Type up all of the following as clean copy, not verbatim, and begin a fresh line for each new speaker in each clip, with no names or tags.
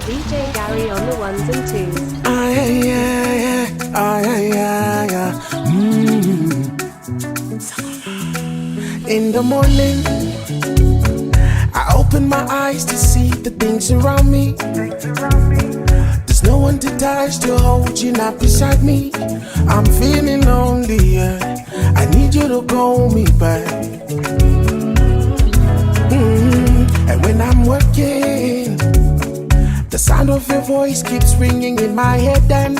DJ Gary on the ones and twos.
In the morning, I open my eyes to see the things around me. There's no one to touch, to hold you, not beside me. I'm feeling lonely, I need you to call me back. And when I'm working, the sound of your voice keeps ringing in my head, and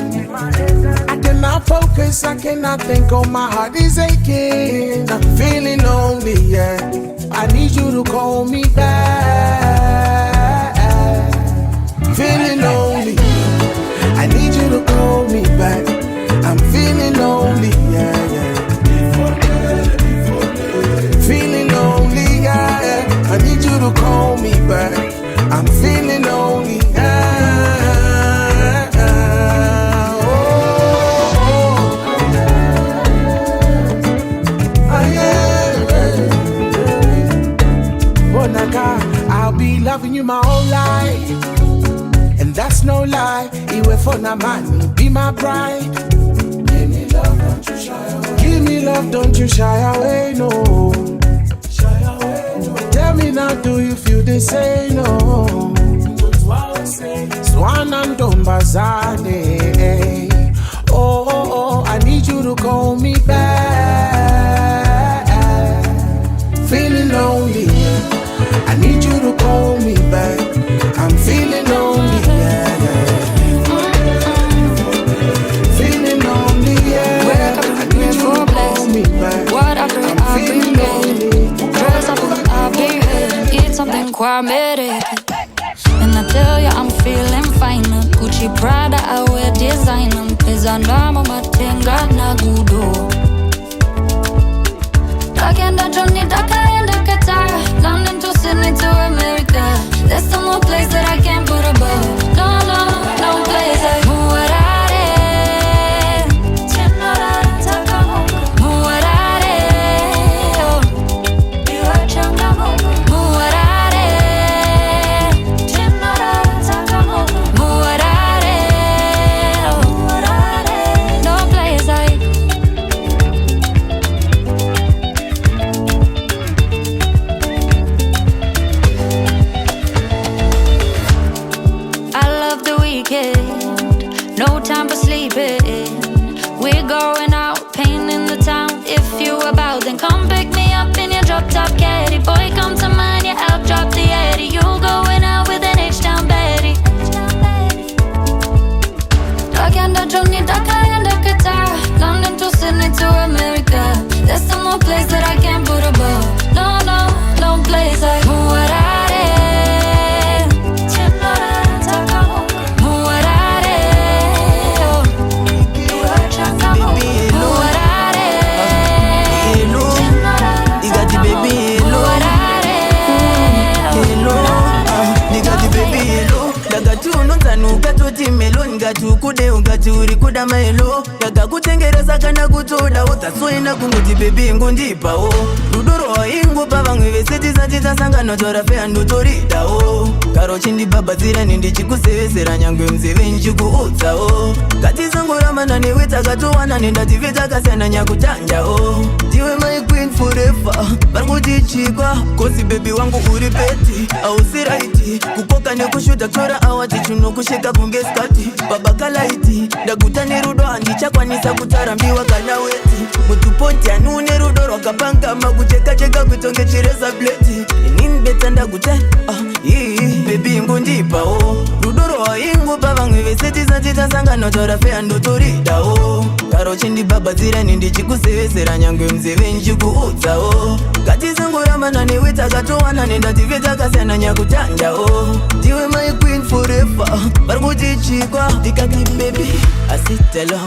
I cannot focus, I cannot think, oh my heart is aching. I'm feeling lonely, I need you to call me back. Feeling lonely, I need you to call me back. I'm feeling lonely, feeling lonely, I need you to call me back. I'm feeling lonely, I'll be loving you my whole life, and that's no lie. Iwe for na man, be my bride. Give me love, don't you shy away. Give me love, don't you shy away, no. Shy away, no. Tell me now, do you feel the same, no? Swan don't bazane. Oh, I need you to call me back. Feeling lonely, I need you to call me back. I'm feeling lonely, feeling lonely, I need you to call me back.
What I bring, I bring it. Dress up, I bring it. Eat something quality. And I tell you I'm feeling fine. Gucci, Prada, I wear designer. Pesa ndama matenga na gudo. Takenda Johnny, Dakayenda Qatar. London to Sydney to America. There's some more place that I can't put above. No, no, no place like Muarare. Muarare. You are Changamonga. Muarare. Muarare. No place like. No time for sleeping. We're going out, painting the town. If you about, then come pick me up in your drop top caddy. Boy, come to mine, yeah, I'll drop the Eddie. You going out with an H-Town Betty. Takenda Johnny, Dakayenda Qatar. London to Sydney to America. There's some more place that I can't put above. No, no, no place like Muarare.
Ukatoti melon ngatukude ungaturi kuda maelo yakakutengereza kana kutoda utaswena kunguti baby ngundipawo rudoro ingu pavamwe veseti sangano torafe andotoritawo karo chindibabadzira nindichikusevesera nyangwe mzeve nchikuudzawo katizangoramana newe takatowana nendative takasiyana nyakutanjawo ndiwe my queen forever varikutichikwa kozi baby wangu uri peti ausiraiti kukoka nekushuta kutora awati chunokusheka kunge skati babakalaiti ndaguta nerudo handichakwanisa kutarambiwa kana weti mutuponti anu nerudo rwakapangama kuchekacheka kutonge chireza bleti inini beta ndaguta baby ngundipawo rudo rwaingu pavamwe veseti sangano torafe andotoridawo karo chindibabadzira nindichikusevesera nyangwe mzeve nchikuudzawo katizangoramana newe takatowana nendative takasiyana nyakutanjawo ndiwe my queen forever varikutichikwa ndikati baby asitelo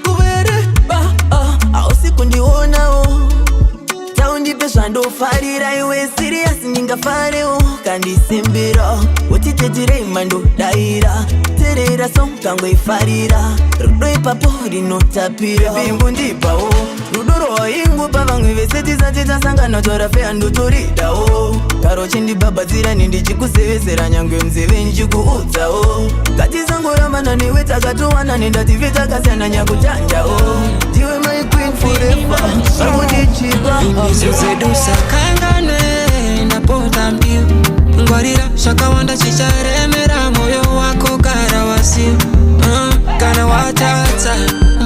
kuvere ausikundionawo taundipe zvandofarira iwe serious ndingafarewo kandisimbira utitetirei mandodaira terera sonkangoifarira rudo ipapo rinotapira bimbu ndipawo rudo rwaingu pavamwe veseti sangano torafe andotoridawo karo chindibabadzira nindichikusevesera nyangwe mzeve nchikuudzawo Kurambana ni wetaka tuwana nindativita kasana nyakutanja Diwe my queen forever Samudichiba
Sedusa kangane napota mbiu Ngwarira shaka wanda chicharemera moyo wako karawasi Kana watata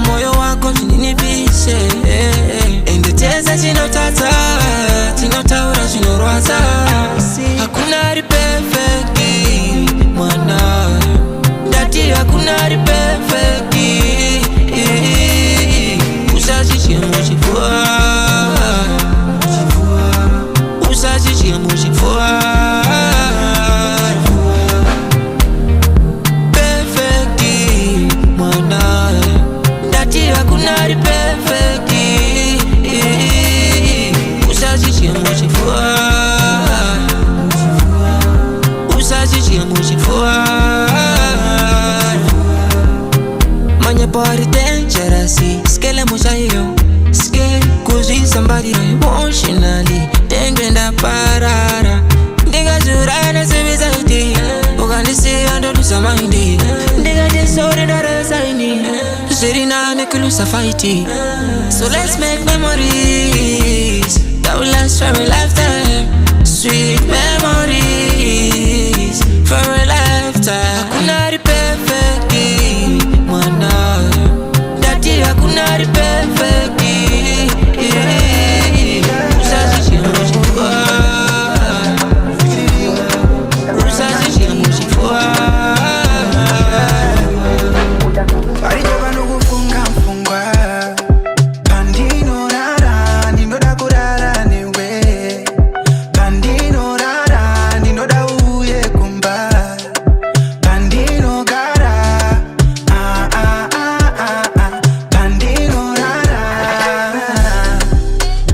moyo wako ninipishe Endeteza chinotata Chinotaura chinorwaza Hakuna ripefeki mwana Dati hakuna ripefeki Usazishie mochifua Usazishie mochifua Perfecti mwana Dati hakuna ripefeki Usazishie mochifua Usazishie mochifua Manya body dangerous, skele mushayo, scared cause somebody emotionally, tengenda parara, nigga zurana sevizaiti, uganisi ando lusa mindi, nigga jesori dara saini, zirina nekulusa fighti, so let's make memories, that will last for a lifetime, sweet memories, for a lifetime, hakuna perfecti, mwana, dati hakuna perfecti, usazishie mochifua, usazishie mochifua.
Parijoba nukufunga mfungwa Pandino rara, ninoda kurara newe Pandino rara, ninoda uye kumba Pandino gara, Pandino rara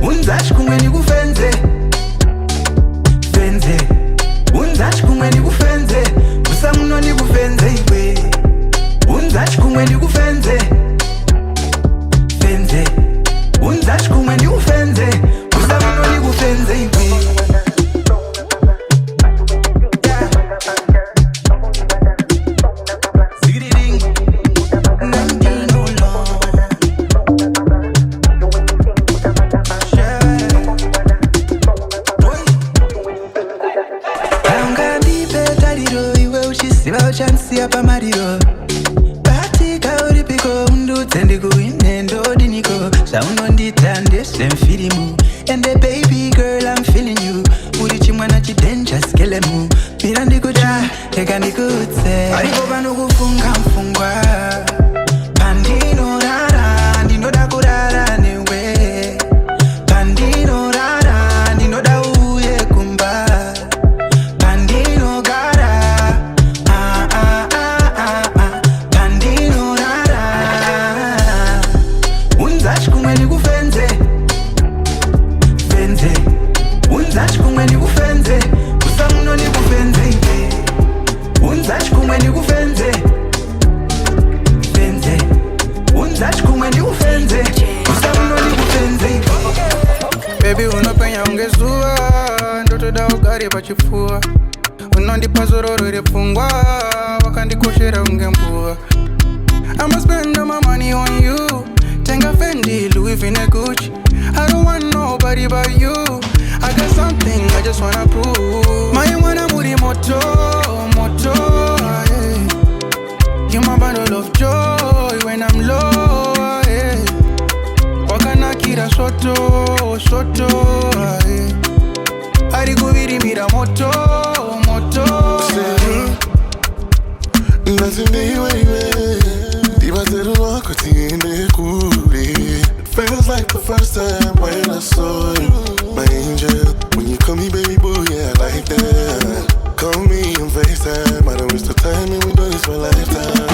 Unzash kumweni kufenze Fenze Unzash kumweni kufenze Usamunoni kufenze iwe Unzash kumweni kufenze Fenze Unzash kumweni kufenze Usamunoni kufenze iwe Sigriding Nandino long Anga bibe tariro iwe ushisiba uchansi hapa mariro Batika uripiko undu tendiku inendo diniko Sauno nditande semfilimu And the baby girl I'm feeling you Urichi mwana chidenja skelemu Mirandiku cha eka nikutse Aripo banu kufunga mfungwa Pandino rara Ndinoda kurara newe Pandino rara Ndinoda uye kumba Pandino gara Pandino rara Unzash kumweni kufenze Fenze Unzash kumweni kufenze Usamunoni kufenze iwe Unzash kumweni kufenze Fenze Unzash kumweni kufenze Usamunoni kufenze iwe Baby unapenya ungezua Ndoto da ugari pachifua Unondipa zororo repungwa Wakandikoshera ungembua I'ma spend all my money on you Tenga Fendi, Louis Vuitton, Gucci I don't want nobody but you I got something I just wanna prove My wanna muri moto, moto, yeah. You my bundle of joy when I'm low, yeah. Wakana kira soto, soto, yeah. Arikuviri mira moto, moto, yeah.
It feels like the first time when I saw you, my angel. When you call me baby boy, yeah, I like that. Call me on FaceTime, I don't waste the time and we do this for a lifetime.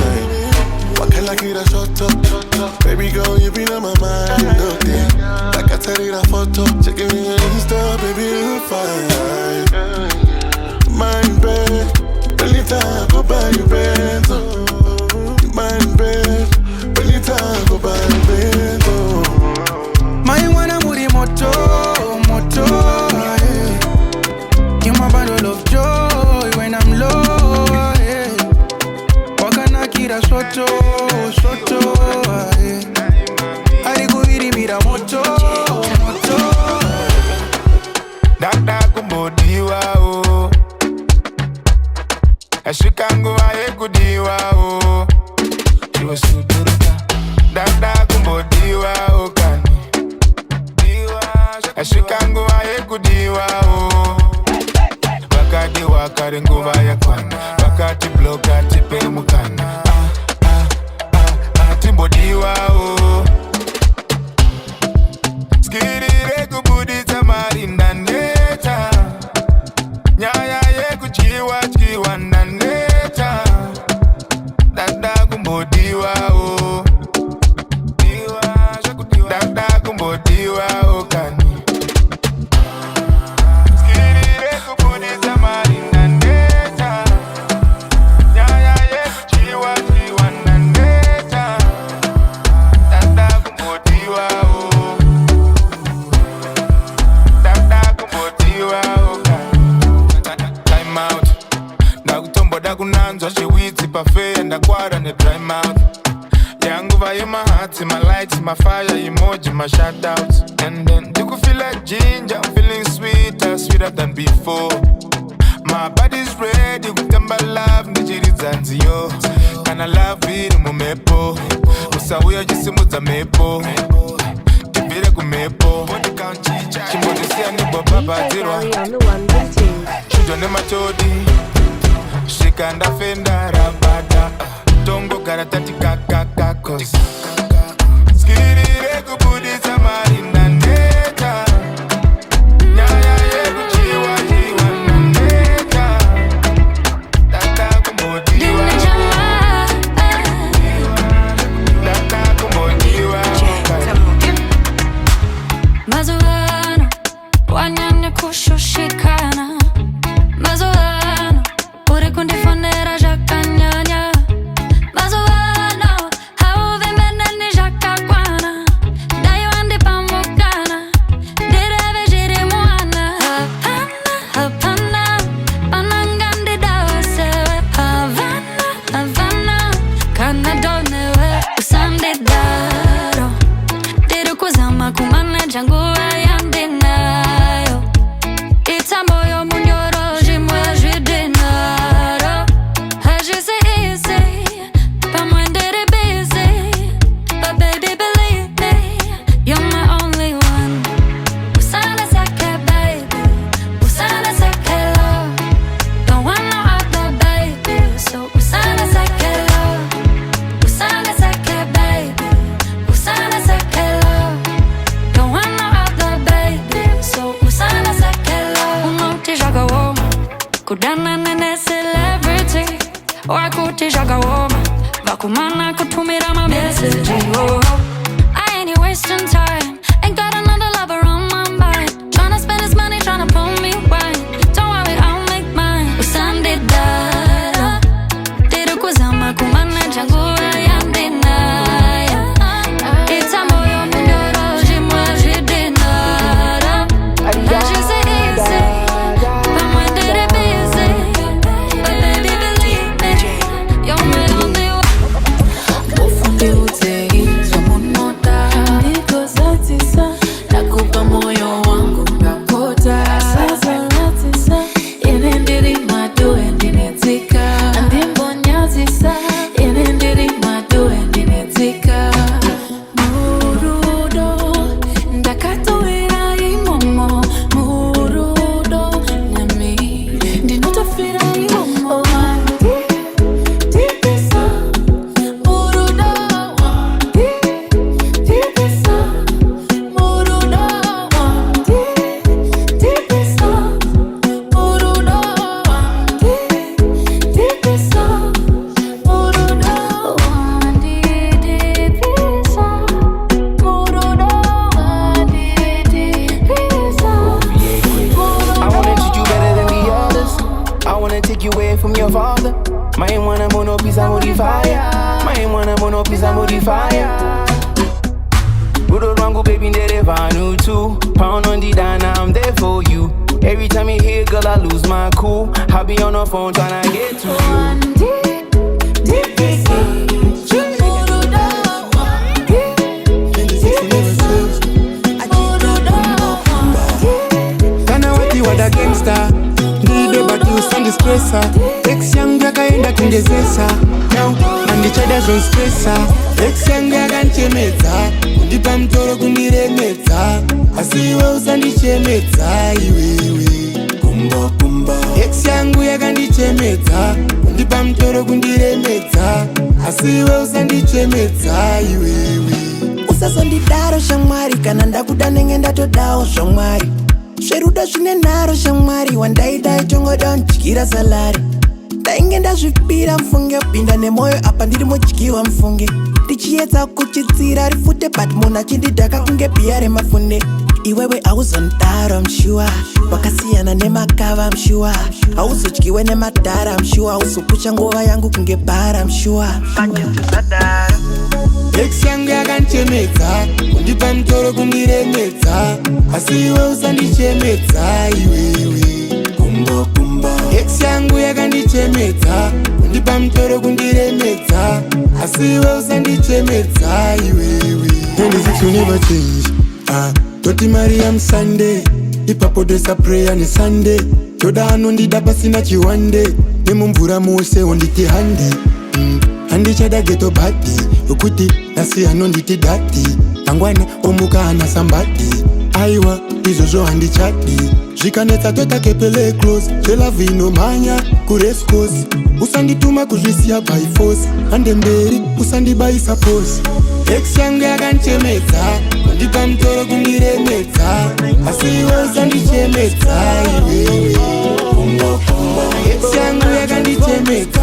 Why can't I get a short up? Baby girl, you been on my mind, okay. Like I tell you that photo, checking in your Insta, baby, you're fine. Mind bed, really time, go buy you bed. Mind bed, really time, go buy you bed.
My wanna muri moto, moto, yeah. You my bundle of joy when I'm low, yeah. Wakana
shoto, I go vidi mira moto. Dada kumbodiwa o, ashikangu aye kudiwa o. Iwa suduruka, dada kumbodiwa o kani. Ashikangu aye kudiwa o. Wakati wakari nguva ya kwana, wakati bloka tipe mukana. Timbodiwa o. Skirire kubudita marinda neta. Nyaya ye kuchiwa chiwa neta. Dada kumbodiwa o. Dada kumbodiwa o kani. Skirire kubudita marinda neta. Nyaya ye kuchiwa chiwa neta. Dada kumbodiwa o. Time out. Ndakutombo dakunanzwa chiwitsi pafe ndakwara ne time out. Yangu vaye my heart, my lights, my fire, emoji, my shoutouts. And then you could feel like ginger, I'm feeling sweeter, sweeter than before. My body's ready, kutamba love, nijiri zanziyo. Kana love viri mumepo, usawuyo jisimuza mepo. Vire kumepo, chimbodisia nibo baba zirwa. Shujone machodi, shikanda fenda rabada. Tongo garatati kakakakos. Skirire kubudisa marinda neta. Nyaya ye kuchiwa chiwa neta. Dada kumbodiwa. Dada kumbodiwa.
Mazuano, wanyane kushushikana. Mazuano, uri kundifonera jakanyanya. Mazuano, hauve meneni jakakwana. Dayo andi pamukana, direve jiri muana. Hapana, panangandi dawasewe. Havana, kana donewe. Usandi daro, diru kuzama kumane jangu ayandinayo. Itamboyo munyoro jimwe jidinaro. Hajise easy, pamwendere busy. But baby believe me, you're my only one. Usana sake baby, usana sake love. Don't want no other baby, so usana sake love. Usana sake baby, usana sake love. Don't want no other baby, so usana sake love. Umauti joga woma, kudana nene celebrity. Wakuti joga woma, vakumana kutumira my message. Oh, I ain't wasting time, ain't got another lover on my mind. Tryna spend his money, tryna pull me wine. Don't worry, I'll make mine. Usandi dara, diru kuzama kumana jangu ayandinaya. Itamoyo munyoro jimwe jidinara. Hajise easy, pamwendere busy. But baby believe me, you're my only one.
Ufundi utegi somunota. Niko zatisa, nakupa moyo wangu ngakota. Sasa natisa, inendiri madu endinetika. Andimbo nyazisa, inendiri madu endinetika. Murudo, ndakatoera imomo. Murudo, nami, ndinotofira imomo. Tipisa, murudo, tipisa, murudo, tipisa, murudo, tipisa, murudo,
I wanna treat you better than the others. I wanna take you away from your father. My wanna mono pisa modifier. My wanna mono pisa modifier. Budo rangu baby ndere vanu too. Pound on the dana, I'm there for you. Every time you hear girl, I lose my cool. I be on the phone tryna get to you.
kundizesa now andichada zonstresa ex yangu yakanchemedza kundipa mtoro kundiremedza asi iwe usandichemedza iwewe kumba kumba ex yangu yakandichemedza kundipa mtoro kundiremedza asi iwe usandichemedza iwewe usazondidaro shamwari kana ndakuda nenge ndatodawo shamwari zverudo zvine nharo shamwari wandaida ichongoda undyira salari ndainge ndazvipira mfunge pinda nemwoyo apa ndiri mudyiwa mfunge ndichiedza kuchitsira rifute but munhu achindidhaka kunge bhiya remafunde iwewe hauzondaro mshuwa wakasiyana nemakava mshuwa hauzodyiwe nemadhara mshuwa hauzopucha nguva yangu kunge bhara mshuwa ex yangu yakanchemedza kundipa mtoro kundiremedza asi iwe usandichemedza iwewe kumba kumba ex yangu yakandichemedza kundipa mtoro kundiremedza asi iwe usandichemedza iwewe 26 will never change toti Mariam Sunday ipapo dresa prayer ni Sunday choda anondida pasina chiwande nemumvura mose onditi handi handichada geto bati ukuti nasi anonditi dati tangwana omuka ana sambati aiwa izvozvo handichadi zvikanetsa totakepele close zvelavhino mhanya kurescos usandituma kuzvisiya by force hande mberi usandibaisa pose ex yangu yakanchemedza kundipa mtoro kundiremedza asi iwe usandichemedza iwewe ex yangu yakandichemedza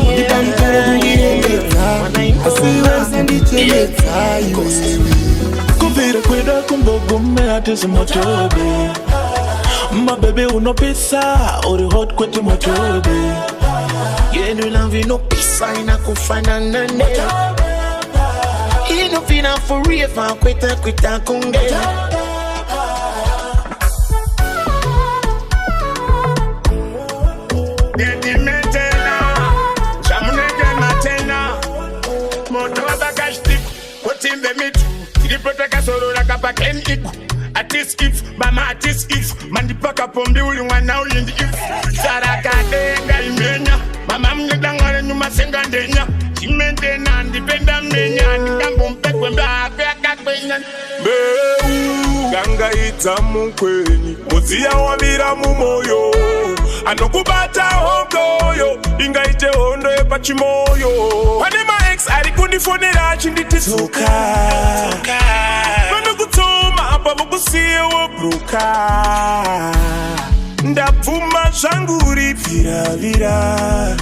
kundipa mtoro kundiremedza asi iwe usandichemedza iwewe
kuvira kweda kumbogume atizi motobe mabebe unopisa uri hot kweti motobe yenu lamvi inopisa inakufanana neo inofina forever kweta kunge
Atis if, mama atis if, mandipaka pombi uli mwana uli ndi if. Saraka denga imenya, mama mnedangare nyuma senga ndenya. Chimende na ndipenda menya, nikambo mpekwe mbafea kakwenya.
Meu, ganga ita mkweni, muzia wabira mumoyo. Anokubata hondoyo, inga ite hondo epa chimoyo. Panema ex arikundi fonera chinditi suka. Babukusiwa bruka ndapfuma zvanguri vira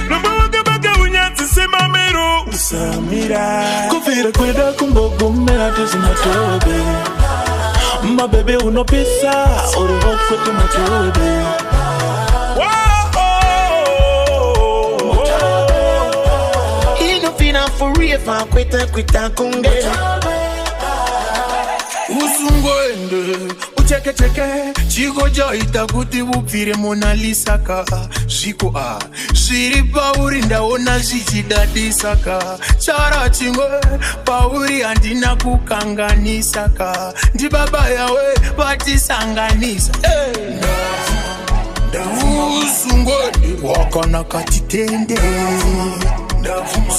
nombowaga unyatsi semamero usamira
kuvira kweda kumbogume atizi motobe mabebe unopisa uri hot kweti motobe
inofina forever kweta kunge
usungwende uchekecheke chikoja ita kuti bupfire Mona Lisaka zviko zviri pauri ndaona zvichidadisaka chara chimwe pauri handina kukanganisaka ndibaba yawe vatisanganisa usungwende wakanaka titende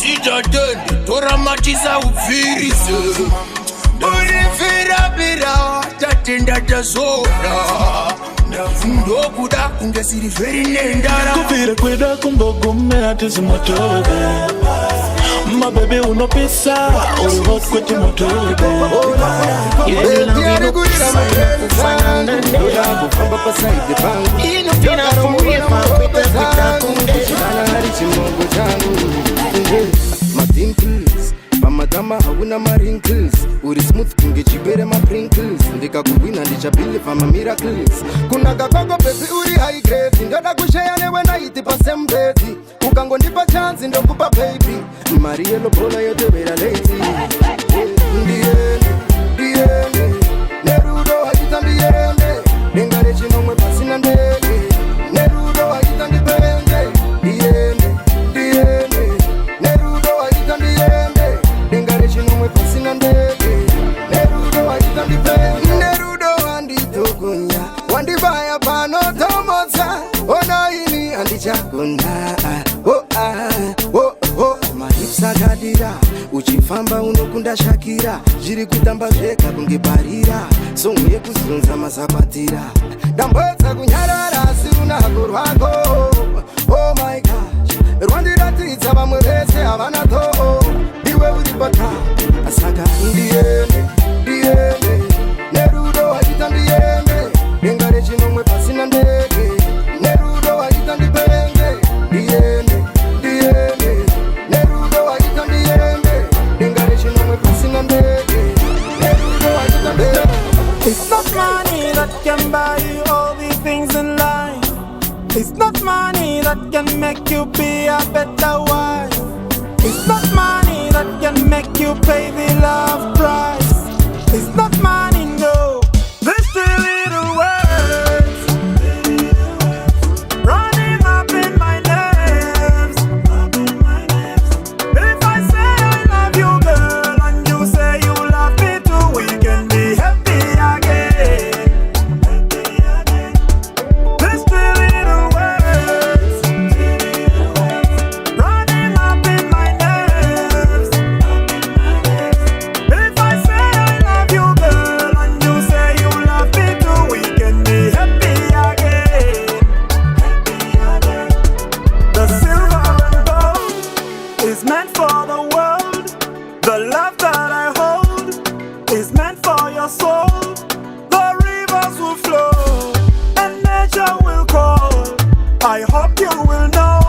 sitatende toramatisa upfirise urivira tatenda tazora ndokuda kunge siri veri nendara
kuvira kweda kumbogume atizi motobe mabebe unopisa uri hot kweti motobe
inofina forever kweta kunge
pamatama hauna marinkles uri smooth kunge chibere maprinkles ndikakugwina ndichabiliva mamiracles kunaka kwako bebi uri high grade ndoda kusheya newe naiti pasembeti ukangondipa chanzi ndokupa baby mari yelobola yotevera leti ndiende nerudo haita ndiende denga rechinomwe pasina ndege nerudo haita ndipende ndiende nerudo haita ndiende denga rechinomwe pasina ndege nerudo haita ndipende nerudo handitogonya wandibaya panotomodza ona ini handichagona kufamba unokunda Shakira, zviri kutamba zvega kunge barira, songo yekuzunza mazakwatira, ndambodza kunyarara asi runako rwako, oh my gosh, rwandiratidza vamwe vese havana toho, iwe uri pata, saka ndiende, nerudo waita ndiende, denga rechinomwe pasina ndege, nerudo waita ndipende, ndiende, nerudo waita ndiende, denga rechinomwe pasina ndege, nerudo waita ndipende.
It's not money that can buy you all these things in life. It's not money that can make you be a better wife. It's not money that can make you pay the love price. It's not money, no. There's still little words running up in my nerves. If I say I love you, girl, and you say you love me too, we can be happy again. There's still little words running up in my nerves. If I say I love you, girl, and you say you love me too, we can be happy again. The silver and gold is meant for the world. The love that I hold is meant for your soul. The rivers will flow and nature will call. I hope you will know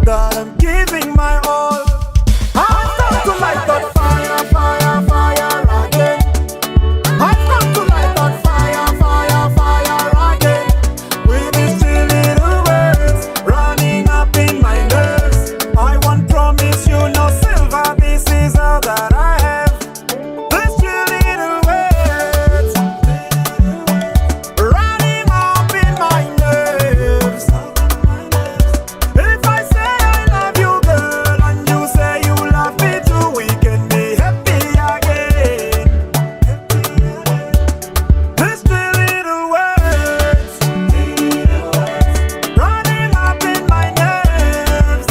that I'm giving my all. I've come to light that fire, fire, fire again. I've come to light that fire, fire, fire again. With these three little words running up in my nerves, I won't promise you no silver, this is all that I have. These three little words running up in my nerves. If I say I love you, girl, and you say you love me too, we can be happy again. These three little words running up in my nerves.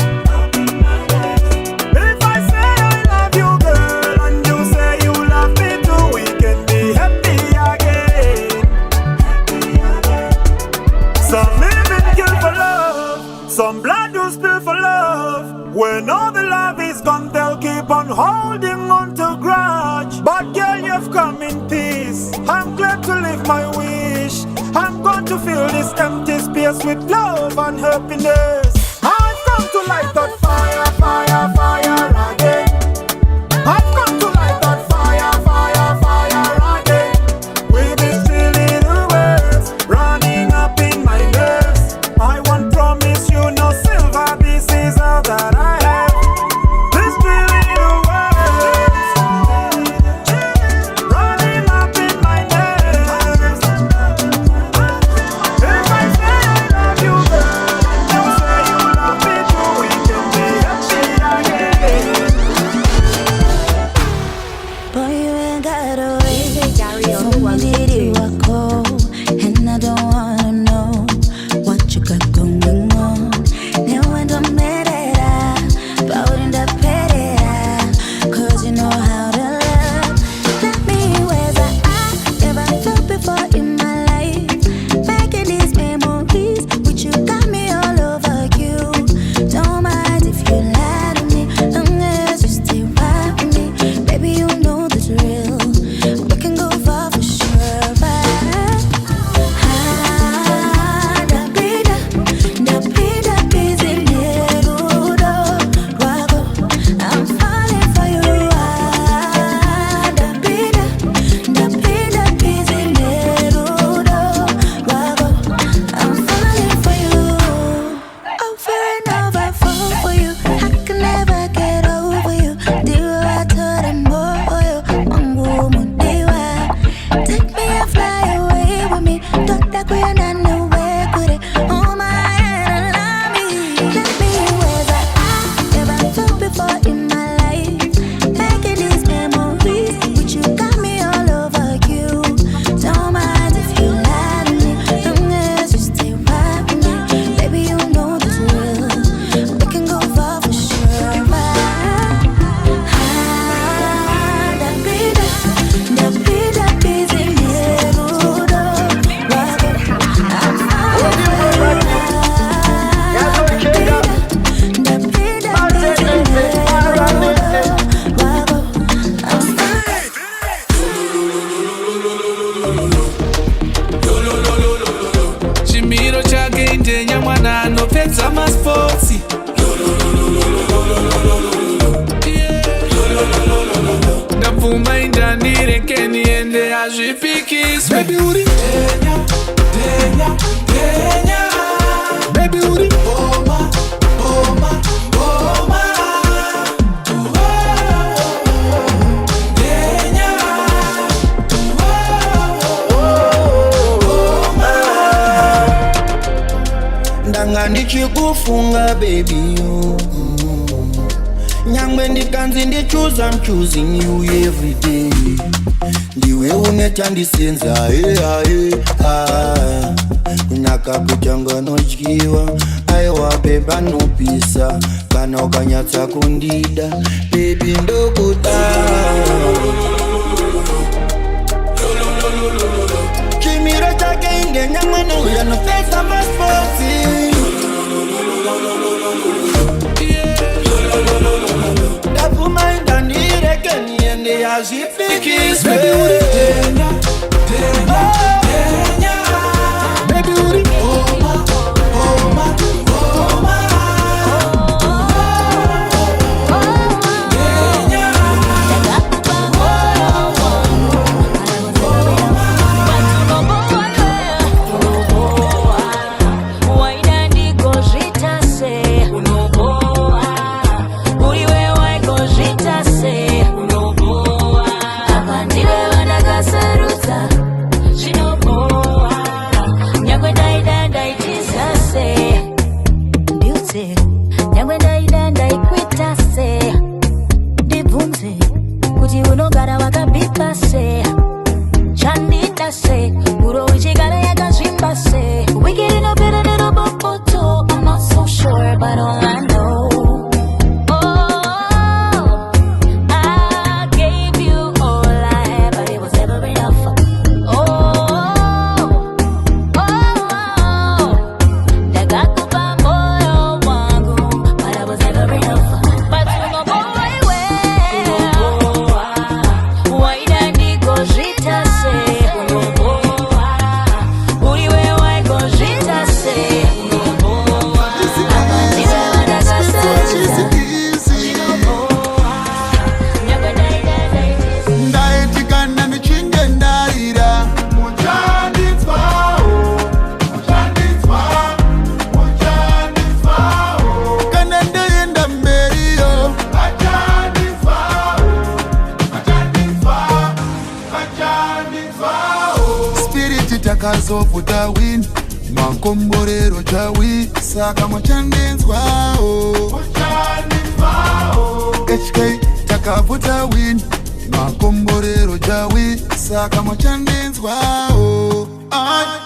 If I say I love you, girl, and you say you love me too, we can be happy again. Some living kill for love, some blood do spill for love. When all the love is gone, they'll keep on holding on to grudge. But girl, you've come in peace. I'm glad to live my wish. I'm going to fill this empty space with love and happiness. I've come to light that fire, fire, fire again. I've come to light that fire, fire, fire again. With these three little words running up in my nerves, I won't promise you no silver, this is all that I have. These three little words running up in my nerves. If I say I love you, girl, and you say you love me too, we can be
niende azvipikiswe. Baby uri denya, denya, denya. Baby uri boma, boma, boma. Denya, boma.
Ndanga ndichikufunga baby you. Nyangwe ndikanzi ndichoose, I'm choosing you every day. Ndiwe unechandisenza kunaka kutanga nodyiwa aiwa beba nopisa kana ukanyatsa kundida baby ndokuda chimiro chake inge nyamwe nouya nopesa masporti ndapumainda ndireke niende yazvifikiswe.
Baby uri denya, denya, denya. Baby uri boma, boma, boma. Denya,
we get in a bit of little bopoto. I'm not so sure, but all I know, oh, I gave you all I had, but it was never enough. Ndakakupa moyo wangu, but it was never enough. But unoboiwe, waida ndiko zvitase.
Takazovuta win makomborero chawi saka mwachandenzwao HK takavuta win makomborero chawi saka mwachandenzwao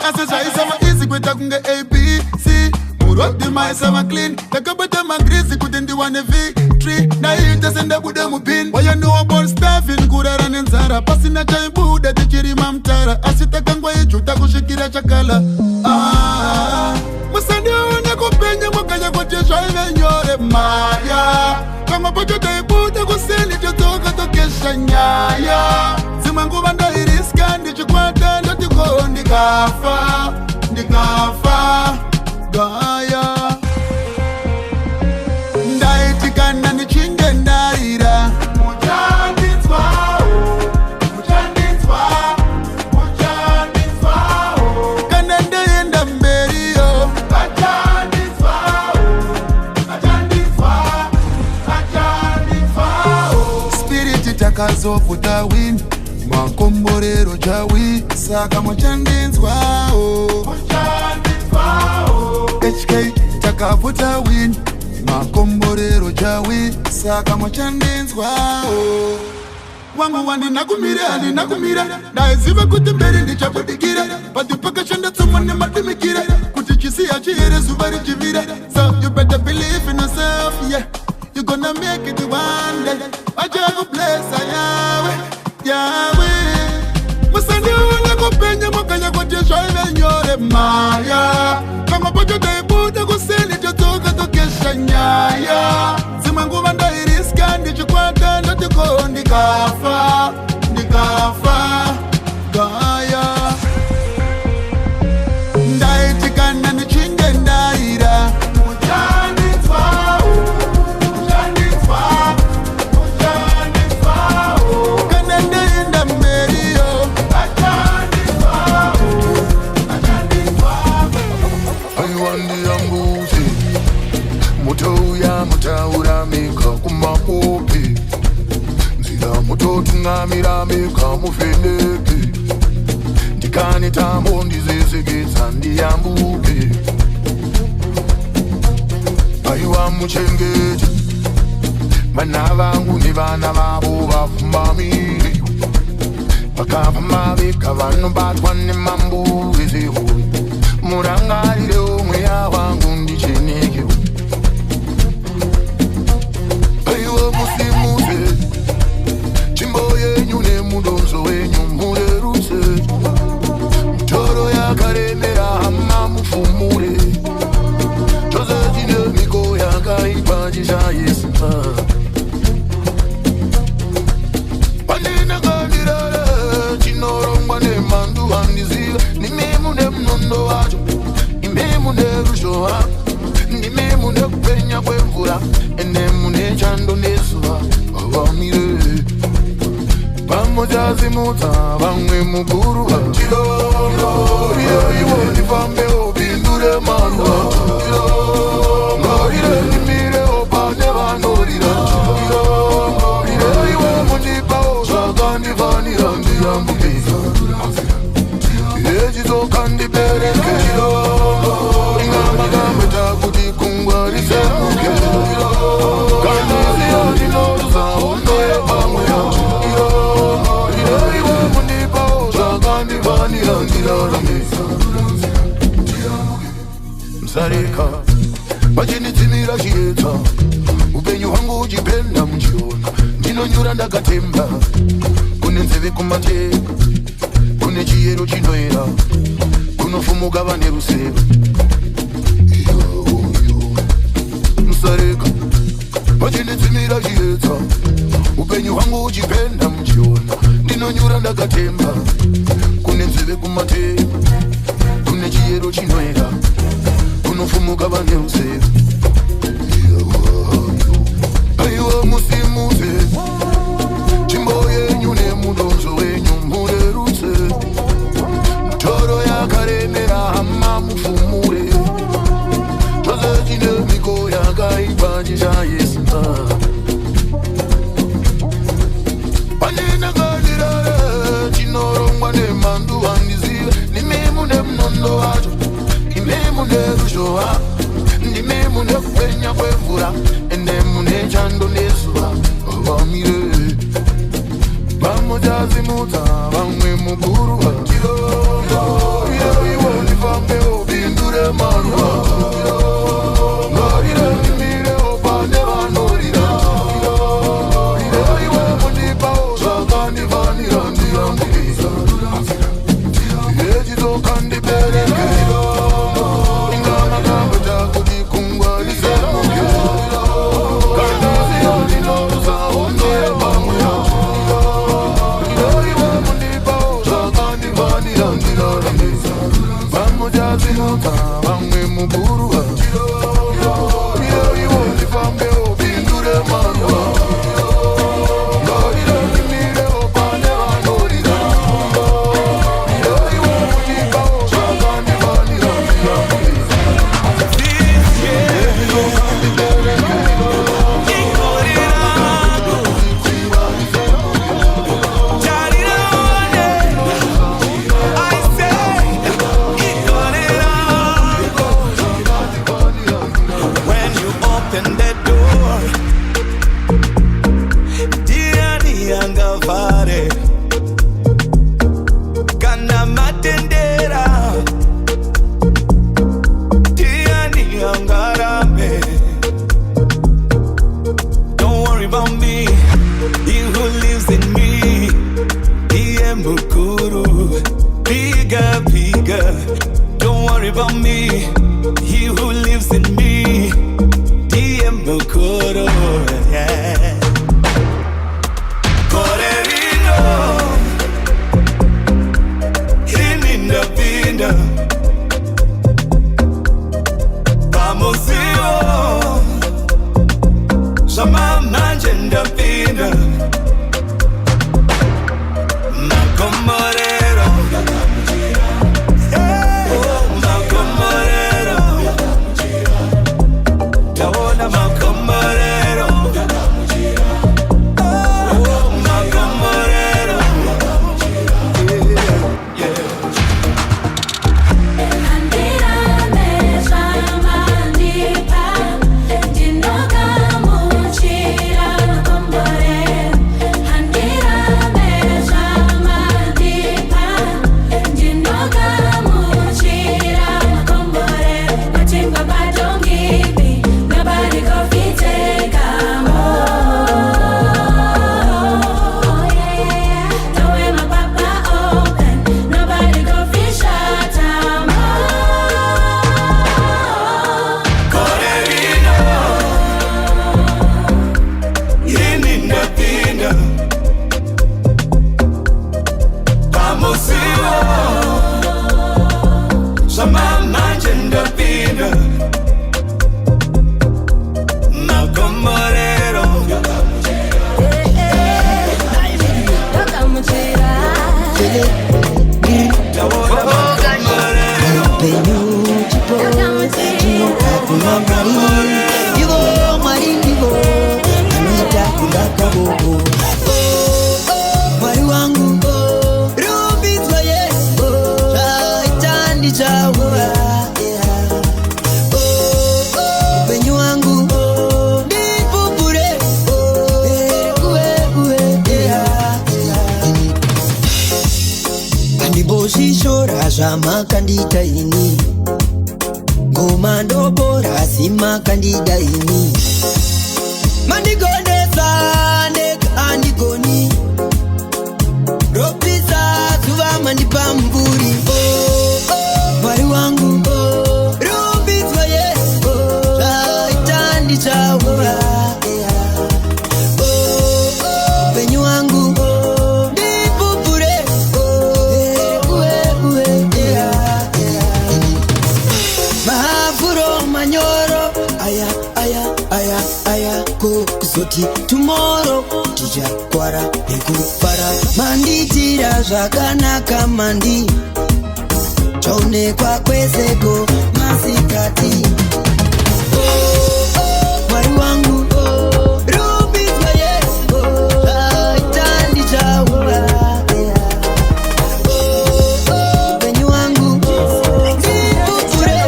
asa zvaisama izi kweta kunge ABC murodi maisama clean takabata magrizi kuti ndiwane victory naita sendabude mupin wayanowa ball staffin kurara nenzara pasina chaibuda tichirima mtara asi takangwa ijuta kusvikira chakala musandione kupenya mwakanya kuti zvaive nyore maya kamwe pacho taibuda kuseni todzoka tokesha nyaya dzimwe nguva ndairiska ndichikwata ndotiko ndikafa gaya ndaitikana ndichinge ndaira kana ndaenda mberiyo spiriti takazovuta win makomborero chawi saka mwachandenzwao HK takavuta win makomborero chawi saka mwachandenzwao wangu wandinakumira handinakumira ndaiziva kuti mberi ndichapudikira patipakashanda tsomo nematimikira kuti chisiya chihere zuva richivira so you better believe in yourself yeah you gonna make it one day achakublesa yawe musandione kupenya mwakanya kuti zvaive nyore maya kamwe pacho taibuda kuseni todzoka tokesha nyaya dzimwe nguva ndairiska ndichikwata ndotiko ndikafa gaya ndaitikana ndichinge ndaira kana ndaenda mberiyo meka mufeneke ndikane tambo ndizezeketsa ndiyambuke aiwa muchengete vana vangu nevana vavo vafumamire vakafamba veka vanobatwa nemambo vezehoi murangarire omweya wangu ndicheneke aiwa musimuze chimbo yenyu nemudonzo wenyu murerutse mitoro yakaremera hama mufumure chose chine miko yakaipa chichayesima panina kandirare chinorongwa nemandu handiziva nimemu nemunondo wacho imemu nerusho wako ndimemu nekupenya kwemvura enemu nechando nezuva avamire pamojazimuta vamwe mukuru vachilongo iwo ndifambe upindure maruva ngorire nimire opane vanorira iwe mundipawo zvakandifanira ndiyambukisa yechizokandibereke ingamakambeta kuti kungwarisemuke kandiziya ndinoruza hondo yepamwe iwe mundipawo zvakandifanira ndiraramisa msarika pachinitsimira chiyedza upenyu hwangu uchipenda muchiona ndinonyura ndakatemba kune nzeve kumateka kune chiyero chinoera kunofumuka vane rusero msarika pachinitsimira chiyedza upenyu hwangu uchipenda muchiona ndinonyura ndakatemba kune nzeve kumateka kune chiyero chinoera kunofumuka vane rusero aiwa musimuze chimbo yenyu nemudonzo wenyu murerutse mitoro yakaremera hama mufumure chose chine miko yakaipa chichayesima panina kandirare chinorongwa nemandu handiziva nimemu nemunondo wacho imemu nerusho wako ndimemu nekupenya kwemvura endemu nechando nezuva avamire pamojazimuta vamwe mukuru vachilongo iwo ndifambe upindure maruva ngorire nimire opane vanorira iwe mundipawo zvakandifanira ndiyambukisa yechizokandibereke ingamakambeta kuti kungwarisemuke kandiziya ndinoruza hondo yepamwe iwe mundipawo zvakandifanira ndiraramisa pamojazimuta vamwe mukuru vachilongo iwo ndifambe upindure maruva ngorire nimire opane vanorira iwe mundipawo zvakandifanira ndiyambukisa
When you open that door, Diani Angavare, Kana Matendera, Diani Angarame. Don't worry about me, he who lives in me, Mukuru, bigger, bigger. Don't worry about me, he who lives in me, Mukuru, yeah. Corerino, him in the window, Vamosio, Sama mangen the window. Macomorero, Macomorero, Tawana Macomorero, Macomorero,
kabobo. Mwari wangu rumbizwa Yesu chaitandi chawo. Upenyu wangu ndipupure andibosishora zvamakandita ini ngoma ndobora simakandida ini mandigonesa ndega andigoni ropisa zuva mandipa mvuri. Mwari wangu rumbizwa Yesu chaitandi chawo. Upenyu wangu ndipupure mahafuro manyoro aya kusoti tomorrow tija kwara nekufara manditira zvakanaka mandi chaonekwa kweseko masikati. Mwari wangu rumbizwa Yesu chaitandi chawo. Upenyu wangu ndipupure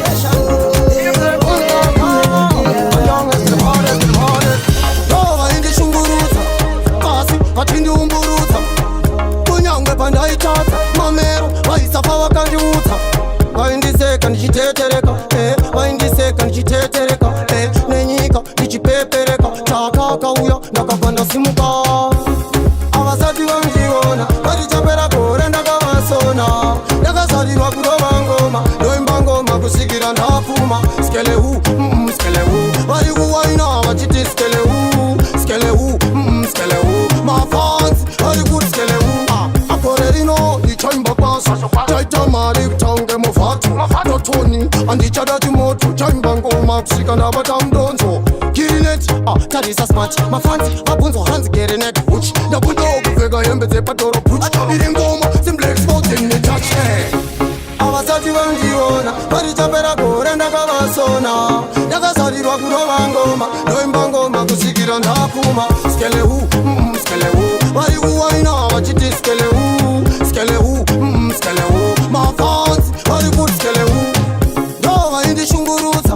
vatindiumburudza kunyange pandaitatsa mamero vaisafa vakandiudza vaindiseka ndichitetereka vaindiseka ndichitetereka nenyika ndichipepereka takakauya ndakabva ndasimuka avasati vandiona vatichapera gore ndakavasona ndakazarirwa kurova ngoma ndoimba ngoma kusikira ndapfuma skelehu skelehu vari kuwaina vachiti skelehu skelehu skelehu mafansi vari kuti skelehu akore rino ichaimba kwasa taita mari kutange muvhatu notoni andichada chimoto chaimba ngoma kusvika ndabata mudonzo kirineti tarisa smart mafansi abvunzwa hanzi gerenet huch ndabundawo kupfeka hembe dzepadoro puch iri ngoma simblexfotenetach avasati vandiona varichapera gore ndakavasona ndakazarirwa kurova ngoma ndoimba ngoma kusvikira ndapfuma skelehu skelehu vari kuwaina vachiti skelehu skelehu skelehu mafansi vari kuti skelehu ndo vaindishungurudza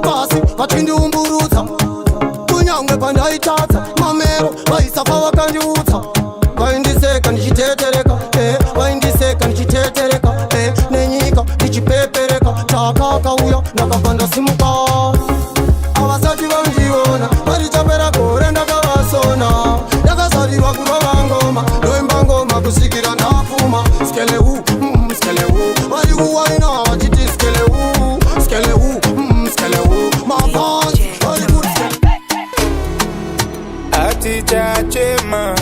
pasi vachindiumburudza kunyange pandaitatsa mamero vaisafa vakandiudza vaindiseka ndichitetereka vaindiseka ndichitetereka nenyika ndichipepereka takakauya ndakabva ndasimuka avasati vandiona varichapera gore ndakavasona ndakazarirwa kurova ngoma ndoimba ngoma kusvikira ndapfuma skelehu skelehu vari kuwaina vachiti skelehu skelehu skelehu mafansi vari kuti
atichachema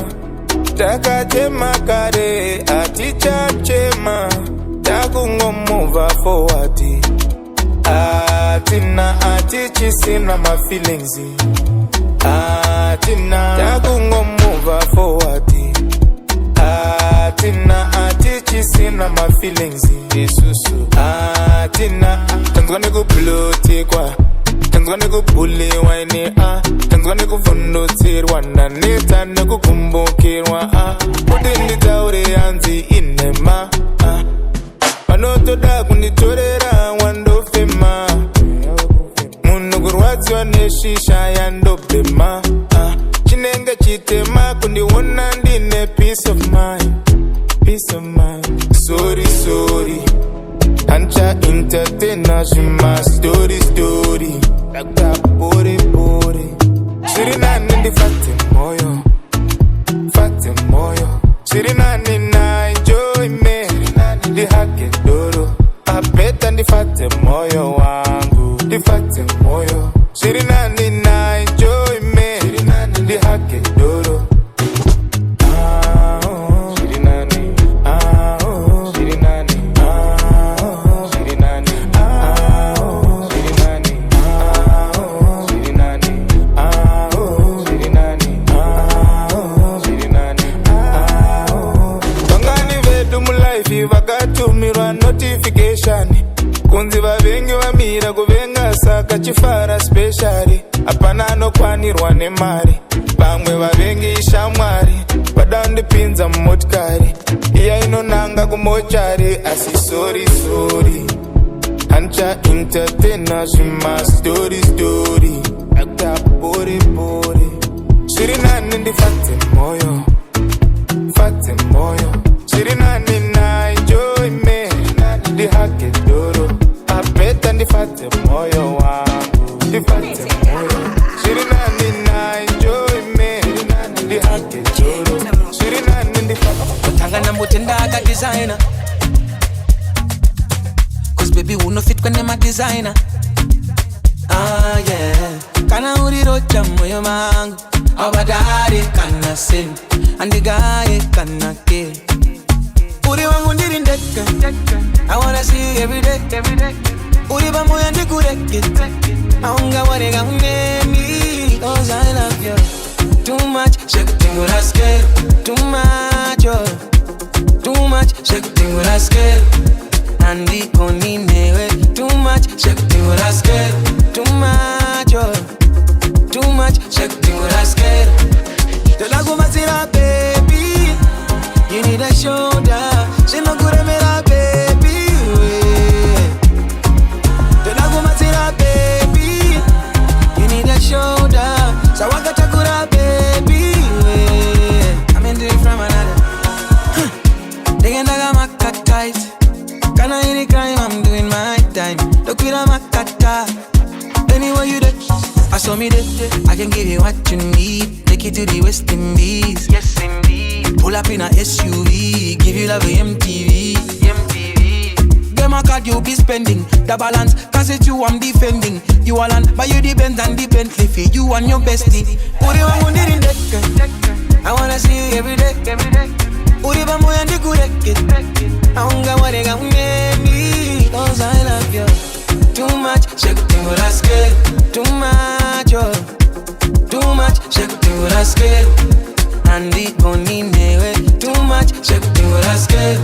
takachema kare atichachema takungomova forward atina atichisina my feelings atina takungomova forward atina atichisina my feelings isusu atina tanzwane kublotekwa tanzwane kubuliwa ine tanzwane kuvundutsirwa naneta nekukumbukirwa kuti nditaure yanzi inema vanotoda kunditorera wandofema munhu kurwadziwa neshisha yandobhema chinenge chitema kundiona ndine peace of mind peace of mind sorry sorry ancha entertaina zvima story story takapore pore zviri nani ndifate moyo fate moyo zviri nani na enjoyment ndihake doro apeta ndifate moyo wangu ndifate moyo zviri nani na enjoyment ndihake doro zviri nani zviri nani zviri nani zviri nani zviri nani zviri nani zviri nani vangani vedu mulife vakatumirwa notification kunzi vavengi vamira kuvenga saka chifara specially hapana anokwanirwa nemari vamwe vavengi ndapinza motikari iya inonanga kumochari asi sorry hancha entertaina zvima story akta bore zviri nani ndifate moyo zviri nani naenjoy me ndihake doro apeta ndifate moyo wangu ndifate moyo zviri nani naenjoy me ndihake doro zviri nani ndifate
kutanga namutenda akadesigner cause baby uno fit kwenye madesigner yeah kana urirocha moyo mangu abadari kana sin andigaye kana kill uri wangu ndiri ndeka I wanna see you every day uri bamoya ndikureke aunga warega unemi cause I love you too much shake thing with a scale too much too much shake thing with a scale andi koni newe too much shake thing with a scale too much shake thing with a scale telakumatsira baby you need a shoulder zvinokuremera baby telakumatsira baby you need a shoulder sawakatakura baby I'm into it from another Degendaga makatight Kana any crime I'm doing my time Look with a makata Anywhere you there I saw me there I can give you what you need Take you to the West Indies Yes indeed Pull up in a SUV Give you love a MTV Them a card you be spending The balance cause it's you I'm defending You all on buy you the Benz and the Bentley for you and your bestie Uri wangu ndiri ndeka I wanna see you every day Uri bamoya ndikureke aunga warega unemi cause I love you too much shake thing with a scale too much shake thing with a scale andi koni newe too much shake thing with a scale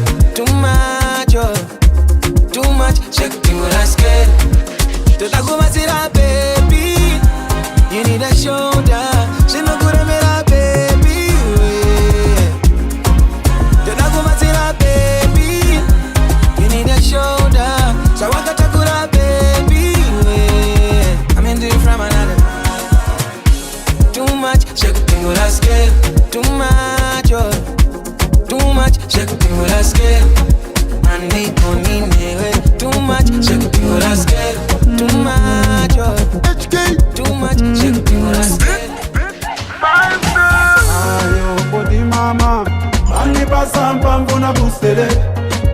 too much shake thing with a scale tutakumatsira baby you need a shoulder zvinokuremera baby tutakumatsira baby you need a shoulder sawakatakura baby I'm into it from another too much shake thing with a scale too much shake thing with a scale andi koni newe too much shake thing with a scale too much shake thing with a scale
ayo body mama mani pasa mpamvu na boostele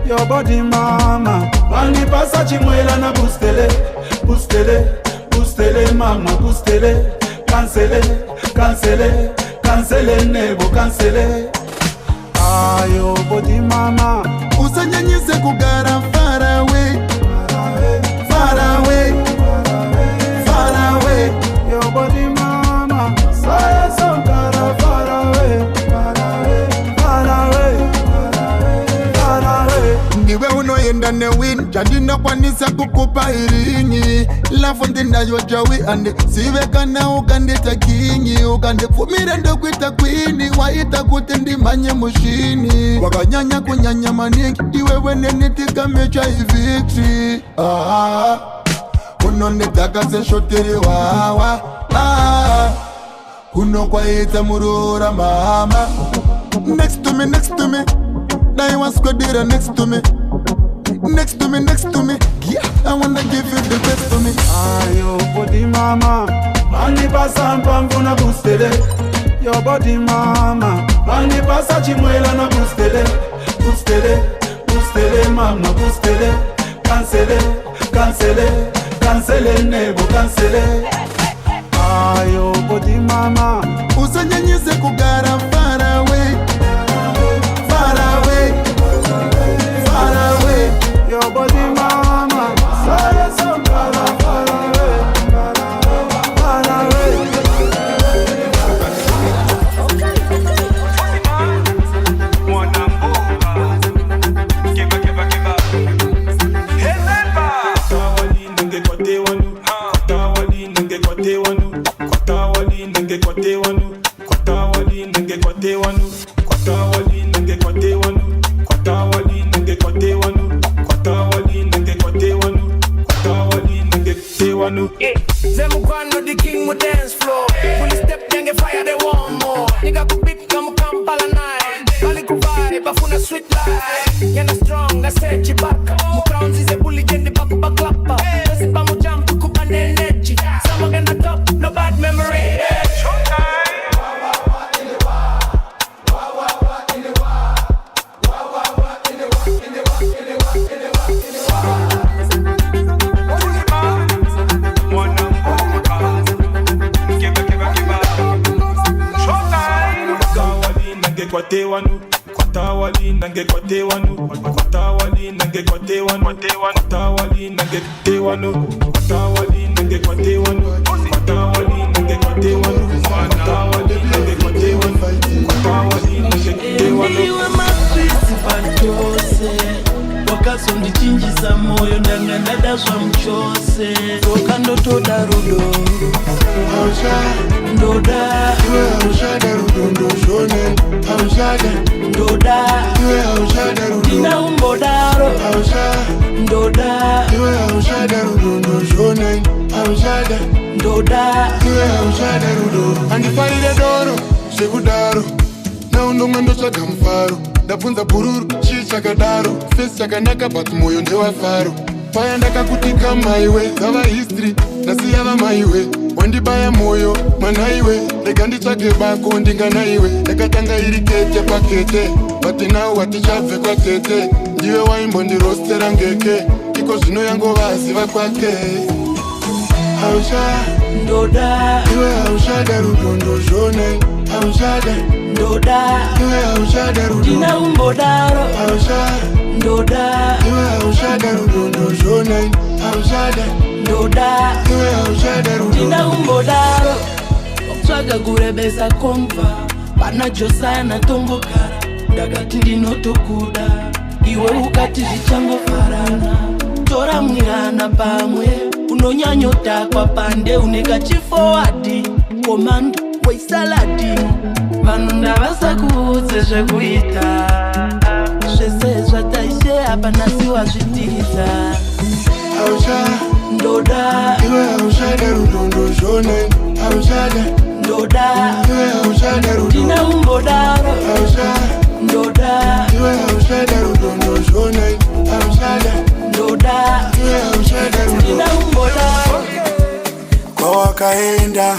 your body mama mani pasa chimwela na boostele mama boostele cancele nebo cancele ayo body mama
usanyanyise kugara far away
your body mama saya songara far away
ndiwe unoenda newin jandinokwanisa kukupa iringi lafu ndinayojawi ande sivekana ukandita kingi ukandipfumire ndokuita kwini waita kuti ndimanye mushini wakanyanya kunyanya maningi iwewe nenitikamecha ivictory unonedhaka seshotiri wawa unokwaita murora mama next to me naiwaskodira next to me yeah, I wanna give you the best to me
ayo body mama mani pasa mpamvu na boostele your body mama mani pasa chimwela na boostele mama boostele cancele nebo cancele ayo body mama
usanyanyise kugara far away
your body mama saya songara far away
Kwatawali nange kwate wanu. Kwatawali nange kwate wanu. Kwatawali nange kwate wanu. Kwatawali nange kwate wanu.
Them one the king with dance floor. Fully step yange fire they want more. Nigga could beat come Kampala night. Kali kubai bafuna sweet life. Yana strong, I said you back. Mukrounds is a bully in the back klapper. Just if I'm a jump to cook and energy. Someone in the top, no bad memory.
Kwate wanu, kwatawali nange kwate wanu, kwatawali nange kwate wanu, kwatawali nange kwate wanu, kwatawali nange kwate wanu, kwatawali nange kwate wanu, kwatawali nange kwate wanu, kwatawali nange kwate wanu.
Niwe makwisi pantose, wakazondichinjisa moyo ndanga ndadazwa mchose, toka ndotoda rudo ndoda ndoda dina umbodaro ndoda ndoda
andifarire doro sekudaro naundomwe ndotsvaga mufaro ndabvunza bhururu chii chakadaro fesi chakanaka but moyo ndewafaro paya ndakakutika maiwe dzava history nasiyava maiwe wandibaya moyo manaiwe rega nditsvage bako ndinganaiwe ndakatanga iri kete pakete but now watichabve kwatete ndiwe waimbondirostera ngeke iko zvino yangovaziva kwake haucha
ndoda
iwe hauchada rudondo zvone hauchada
ndoda
iwe hauchada rudondo
dina umbodaro
haucha
ndoda
iwe hauchada rudondo zvone hauchada
ndoda
iwe hauchada rudondo
dina umbodaro otsvaga kurebesa komva pana josaya natombogara ndakati ndinotokuda iwe ukati zvichangofarana toramwirana pamwe unonyanyotakwa pande uneka chifowadi komando weisaladi vanhu ndavasakuudze zvekuita zvese zvataishe apa nasi wazvitiza
haucha
ndoda
iwe hauchada rudondo zvone hauchada
ndoda
iwe hauchada rudondo
dina umbodaro
haucha
ndoda
iwe hauchada rudondo zvone hauchada
ndoda
iwe hauchada rudondo
dina umbodaro
kwawakaenda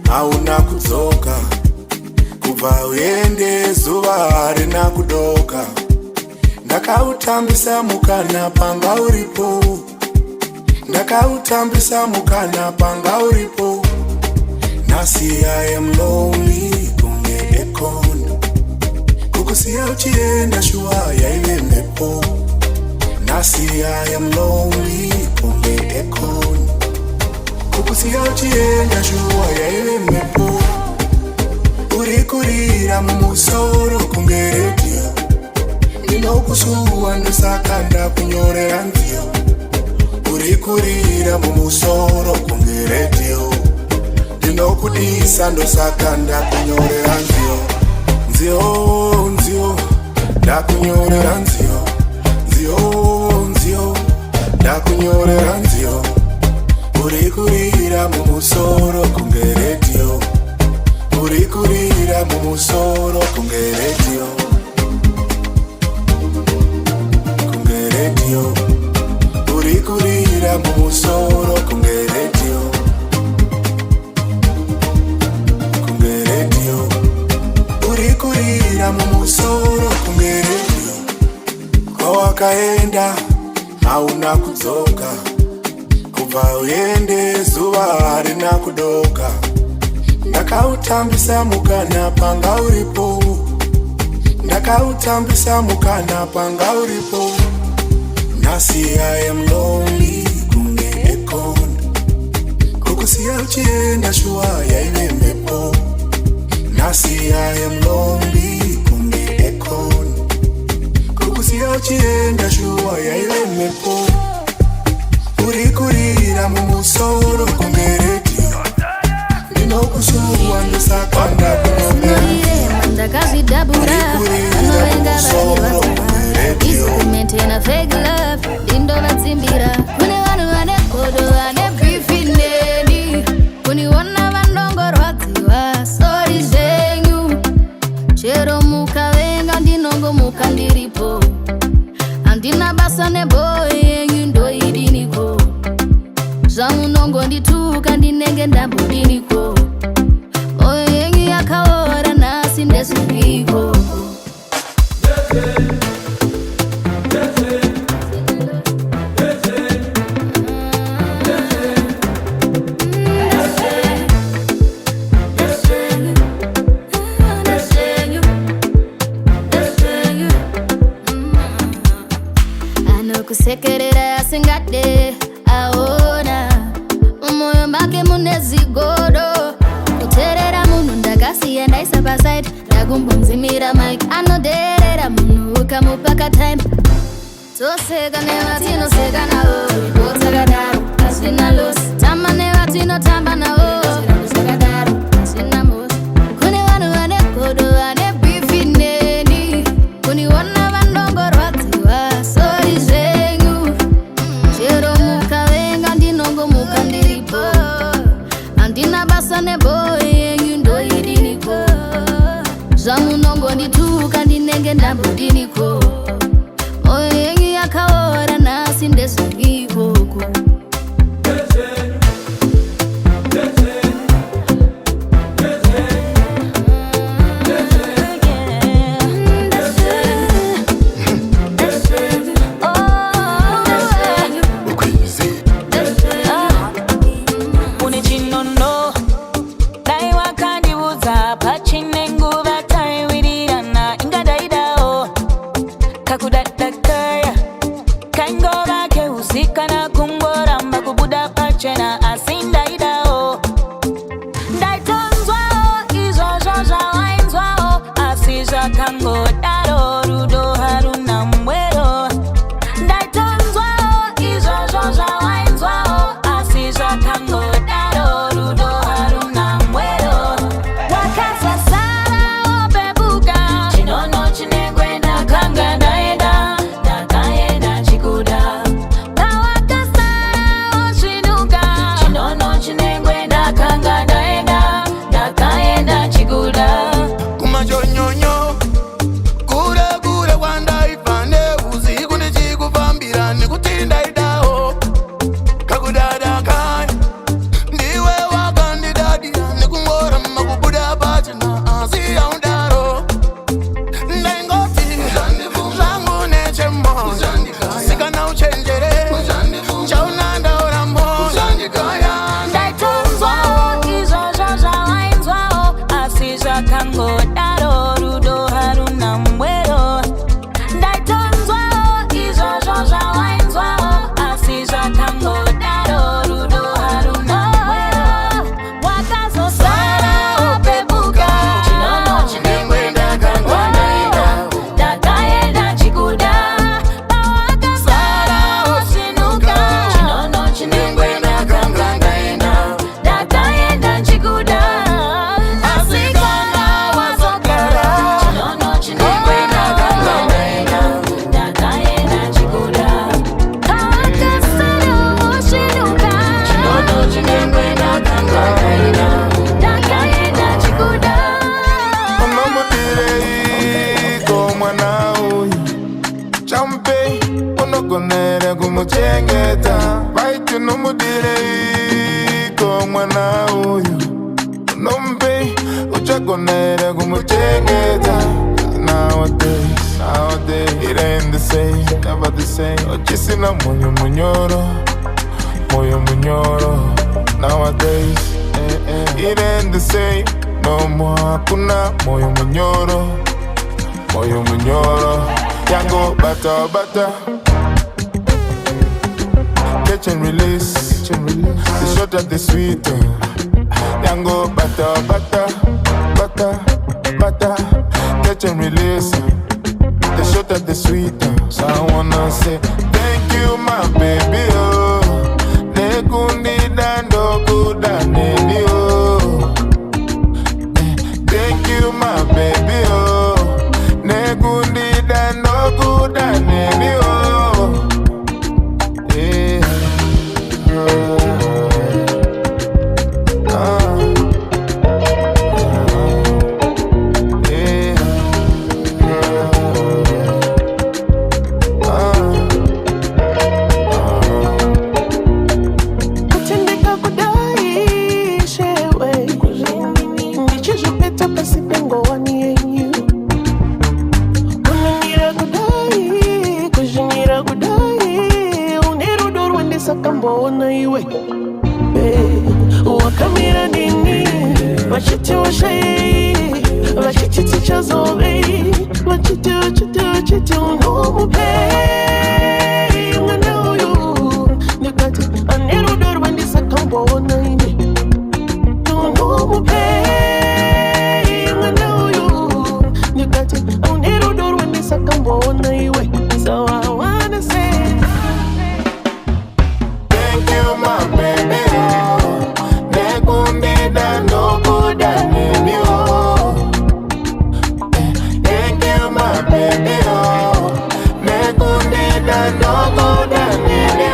hauna kudzoka kubva uende zuva harina kudoka ndakautambisa mukana panga uripo ndakautambisa mukana panga uripo nasi I am lonely kunge ekondo kukusiya uchienda shuwa yaive mhepo nasi I am lonely kunge ekondo kukusiya uchienda shuwa yaive mhepo uri kurira mumusoro kunge redio ndinokusuwa ndosaka ndakunyorera nziyo uri kurira mumusoro kunge redio ndinokudisa ndosaka ndakunyorera nziyo nziyo nziyo ndakunyorera nziyo nziyo nziyo ndakunyorera nziyo uri kurira mumusoro kunge redio uri kurira mumusoro kunge redio kunge redio uri kurira mumusoro kunge redio kunge redio uri kurira mumusoro kunge redio kwawakaenda hauna kudzoka kubva uende zuva harina kudoka ndakautambisa mukana panga uripo ndakautambisa mukana panga uripo nasi I am lonely kunge ekondo kukusiya uchienda shuwa yaive mhepo nasi I am lonely kunge ekondo kukusiya uchienda shuwa yaive mhepo uri kurira mumusoro kunge redio ndinokusuwa ndosaka ndakunyorera
ndakazvidabura mukandiripo andina basa neboy yenyu ndoidiniko zvamunongondituka ndinenge ndambudiniko moyo yenyu yakaora nhasi ndezviriko kusekerera asingade aona mumoyo make mune zigodo kuterera munhu ndakasiya ndaisa pasaidi ndakumbonzimira mike anoderera munhu ukamupaka time toseka nevatinoseka navo kotakadaro asina losi tamba nevatinotamba navo sakadaro asina mosi kune vanhu vane godo vane bifi neni kuniona vandongorwadziwa sori zvenyu chero mukavenga ndinongomuka ndiripo handina basa neboy yenyu ndoidiniko zvamunongondituka ndinenge ndambudiniko moyo yenyu yakaora nhasi ndezvirikoko
Catch and release, the shot at the sweet. Yango butter, butter, butter, butter. Catch and release, the shot at the sweet. So I wanna say thank you, my baby. Oh, nekundi dando kudaneni oh. Thank you, my baby. Oh, nekundi dando kudaneni oh.
Congo one you. Kunira kudai, kujinira kudai. Uniru dur when this a kambo na iwe. Wakamira nini, wachiti washay, wachiti tichazobe, wachiti unomu pay. Ngana you, nikati uniru dur when this a kambo na iwe. Unomu pay. Ngana you, nikati uniru dur when this a kambo na iwe. So I wanna say
thank you, my baby. No good and baby, oh. Thank you, my baby, oh. Me good and no good and baby,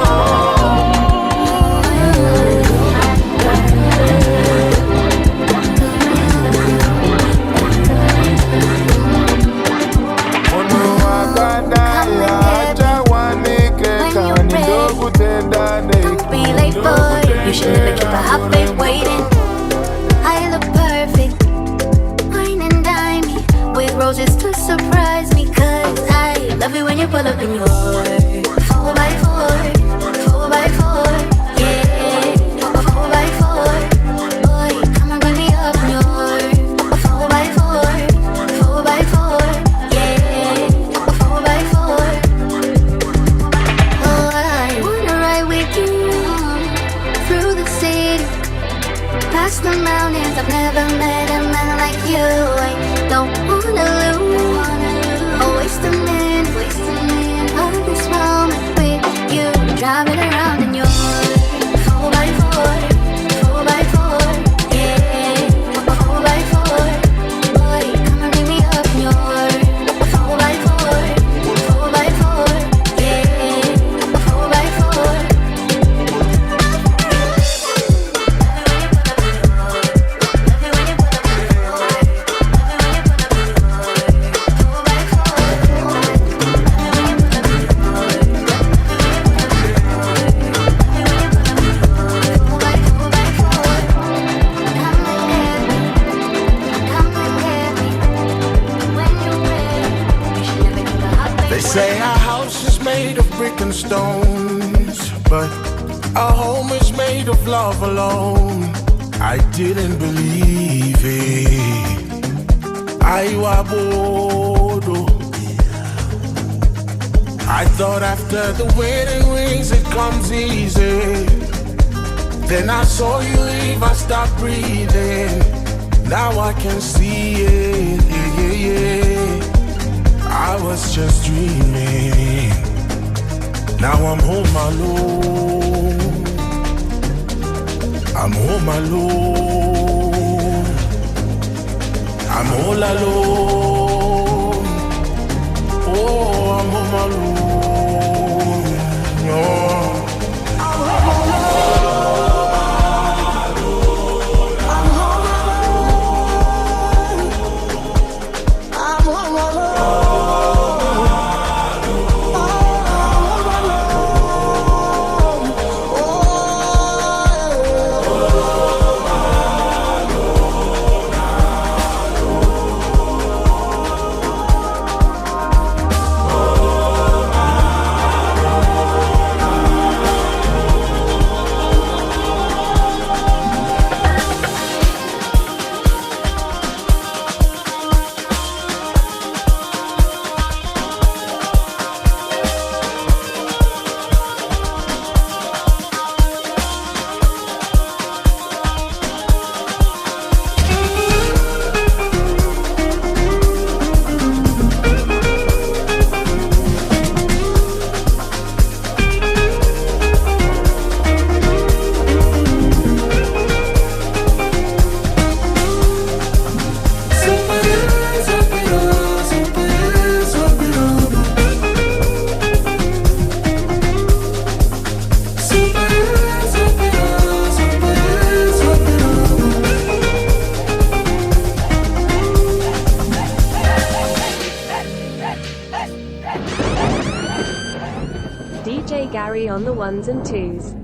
Be late, boy. You should never keep a hot babe waiting. I look perfect, wine and dine me with roses to surprise me. 'Cause I love it when you pull up in your 4x4, 4x4, yeah, 4x4. Boy, come and bring me up in your 4x4, 4x4, yeah, 4x4. Oh, I wanna ride with you through the city, past the mountains. I've never met a man like you. I don't wanna lose, oh, waste a minute of this moment with you. Driving around in your 4x4, 4x4, yeah, 4x4. Boy, come and bring me up in your 4x4, 4x4, yeah, 4x4.
They say our house is made of brick and stones, but our home is made of love alone. I didn't believe it. I thought after the wedding rings it comes easy. Then I saw you leave, I stopped breathing. Now I can see it, yeah. I was just dreaming. Now I'm home alone. I'm home alone. I'm all alone. Oh, I'm home alone. Oh.
DJ Gary on the ones and twos.